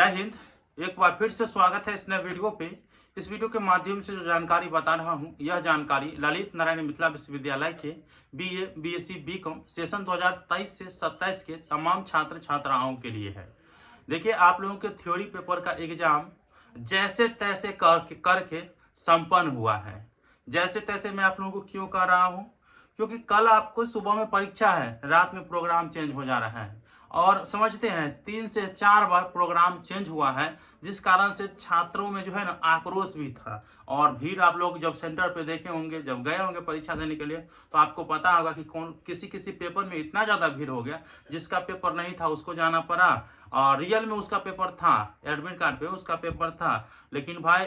जय हिंद। एक बार फिर से स्वागत है इस नए वीडियो पे। इस वीडियो के माध्यम से जो जानकारी बता रहा हूँ, यह जानकारी ललित नारायण मिथिला विश्वविद्यालय के BA, BSc, BCom सेशन 2023 से 27 के तमाम छात्र छात्राओं के लिए है। देखिए, आप लोगों के थ्योरी पेपर का एग्जाम जैसे तैसे करके संपन्न हुआ है। जैसे तैसे मैं आप लोगों को क्यों कह रहा हूँ, क्योंकि कल आपको सुबह में परीक्षा है, रात में प्रोग्राम चेंज हो जा रहा है और समझते हैं 3 से 4 बार प्रोग्राम चेंज हुआ है, जिस कारण से छात्रों में जो है ना आक्रोश भी था। और भीड़ आप लोग जब सेंटर पे देखे होंगे, जब गए होंगे परीक्षा देने के लिए, तो आपको पता होगा कि कौन किसी पेपर में इतना ज़्यादा भीड़ हो गया, जिसका पेपर नहीं था उसको जाना पड़ा। और रियल में उसका पेपर था, एडमिट कार्ड पे उसका पेपर था, लेकिन भाई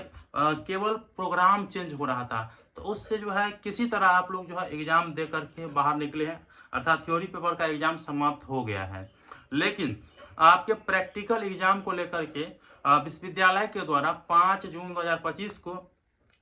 केवल प्रोग्राम चेंज हो रहा था। तो उससे जो है किसी तरह आप लोग जो है एग्जाम दे करके बाहर निकले हैं, अर्थात थ्योरी पेपर का एग्जाम समाप्त हो गया है। लेकिन आपके प्रैक्टिकल एग्जाम को लेकर के विश्वविद्यालय के द्वारा 5 जून 2025 को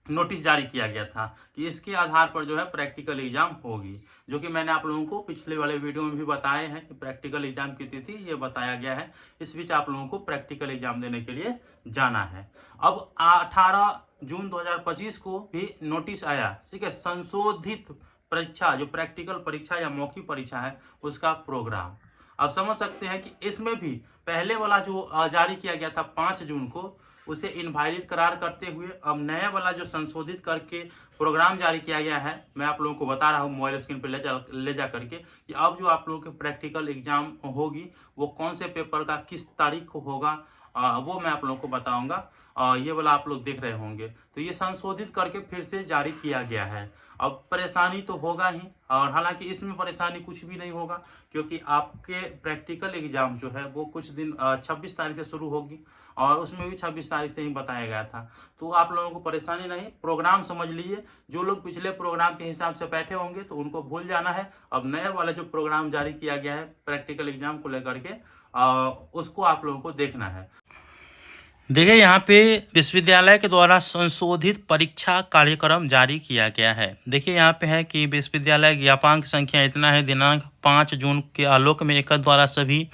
नोटिस जारी किया गया था कि इसके आधार पर जो है प्रैक्टिकल एग्जाम होगी, जो कि मैंने आप लोगों को पिछले वाले वीडियो में भी बताए हैं कि प्रैक्टिकल एग्जाम की तिथि ये बताया गया है। इस बीच आप लोगों को प्रैक्टिकल एग्जाम देने के लिए जाना है। अब 18 जून 2025 को भी नोटिस आया, ठीक है, संशोधित परीक्षा, जो प्रैक्टिकल परीक्षा या मौखिक परीक्षा है उसका प्रोग्राम। अब समझ सकते हैं कि इसमें भी पहले वाला जो जारी किया गया था 5 जून को, उसे इनवैलिड करार करते हुए अब नया वाला जो संशोधित करके प्रोग्राम जारी किया गया है, मैं आप लोगों को बता रहा हूँ मोबाइल स्क्रीन पे ले जा करके कि अब जो आप लोगों के प्रैक्टिकल एग्जाम होगी वो कौन से पेपर का किस तारीख को होगा, वो मैं आप लोगों को बताऊंगा। ये वाला आप लोग देख रहे होंगे, तो ये संशोधित करके फिर से जारी किया गया है। अब परेशानी तो होगा ही, और हालांकि इसमें परेशानी कुछ भी नहीं होगा, क्योंकि आपके प्रैक्टिकल एग्जाम जो है वो कुछ दिन 26 तारीख से शुरू होगी, और उसमें भी 26 तारीख से ही बताया गया था। तो आप लोगों को परेशानी नहीं, प्रोग्राम समझ लीजिए। जो लोग पिछले प्रोग्राम के हिसाब से बैठे होंगे तो उनको भूल जाना है। अब नया वाला जो प्रोग्राम जारी किया गया है प्रैक्टिकल एग्जाम को लेकर के, उसको आप लोगों को देखना है। देखिए, यहाँ पे विश्वविद्यालय के द्वारा संशोधित परीक्षा कार्यक्रम जारी किया गया है। देखिए, यहाँ पे है कि विश्वविद्यालय ज्ञापांक संख्या इतना है, दिनांक 5 जून के आलोक में एक द्वारा सभी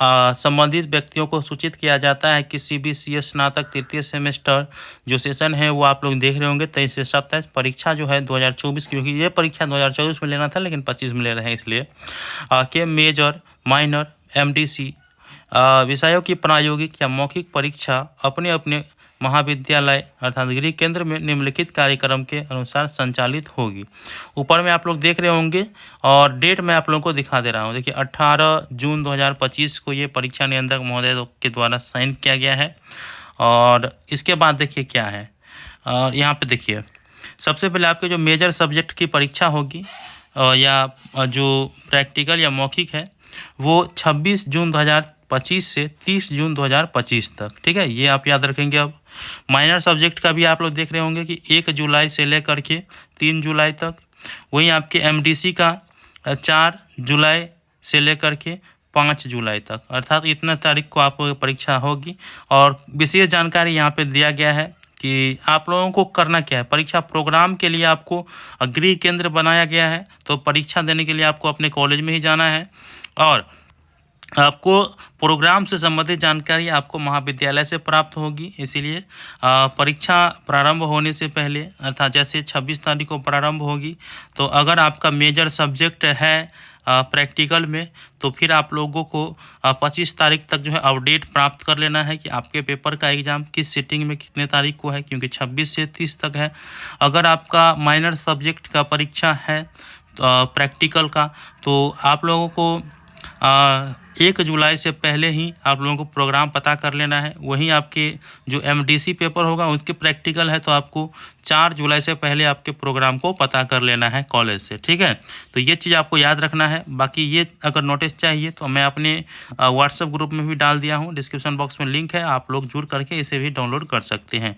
संबंधित व्यक्तियों को सूचित किया जाता है कि CBCS स्नातक तृतीय सेमेस्टर जो सेशन है वो आप लोग देख रहे होंगे 23 से 27 परीक्षा जो है 2024, क्योंकि ये परीक्षा 2024 में लेना था लेकिन 25 में ले रहे हैं, इसलिए के मेजर, माइनर, MDC विषयों की प्रायोगिक या मौखिक परीक्षा अपने अपने महाविद्यालय अर्थात डिग्री केंद्र में निम्नलिखित कार्यक्रम के अनुसार संचालित होगी। ऊपर में आप लोग देख रहे होंगे और डेट मैं आप लोगों को दिखा दे रहा हूँ। देखिए, 18 जून 2025 को ये परीक्षा नियंत्रक महोदय के द्वारा साइन किया गया है। और इसके बाद देखिए क्या है, यहाँ पे देखिए सबसे पहले आपके जो मेजर सब्जेक्ट की परीक्षा होगी या जो प्रैक्टिकल या मौखिक है वो 26 जून 2025 से 30 जून 2025 तक, ठीक है, ये आप याद रखेंगे। अब माइनर सब्जेक्ट का भी आप लोग देख रहे होंगे कि 1 जुलाई से लेकर के 3 जुलाई तक। वहीं आपके MDC का 4 जुलाई से लेकर के 5 जुलाई तक, अर्थात इतना तारीख को आपको परीक्षा होगी। और विशेष जानकारी यहाँ पे दिया गया है कि आप लोगों को करना क्या है। परीक्षा प्रोग्राम के लिए आपको गृह केंद्र बनाया गया है, तो परीक्षा देने के लिए आपको अपने कॉलेज में ही जाना है, और आपको प्रोग्राम से संबंधित जानकारी आपको महाविद्यालय से प्राप्त होगी। इसीलिए परीक्षा प्रारंभ होने से पहले, अर्थात जैसे 26 तारीख को प्रारंभ होगी, तो अगर आपका मेजर सब्जेक्ट है प्रैक्टिकल में, तो फिर आप लोगों को 25 तारीख तक जो है अपडेट प्राप्त कर लेना है कि आपके पेपर का एग्ज़ाम किस सिटिंग में कितने तारीख को है, क्योंकि 26 से 30 तक है। अगर आपका माइनर सब्जेक्ट का परीक्षा है प्रैक्टिकल का, तो आप लोगों को 1 जुलाई से पहले ही आप लोगों को प्रोग्राम पता कर लेना है। वहीं आपके जो MDC पेपर होगा उसके प्रैक्टिकल है, तो आपको 4 जुलाई से पहले आपके प्रोग्राम को पता कर लेना है कॉलेज से, ठीक है। तो ये चीज़ आपको याद रखना है। बाकी ये अगर नोटिस चाहिए तो मैं अपने WhatsApp ग्रुप में भी डाल दिया हूँ, डिस्क्रिप्शन बॉक्स में लिंक है, आप लोग जुड़ करके इसे भी डाउनलोड कर सकते हैं।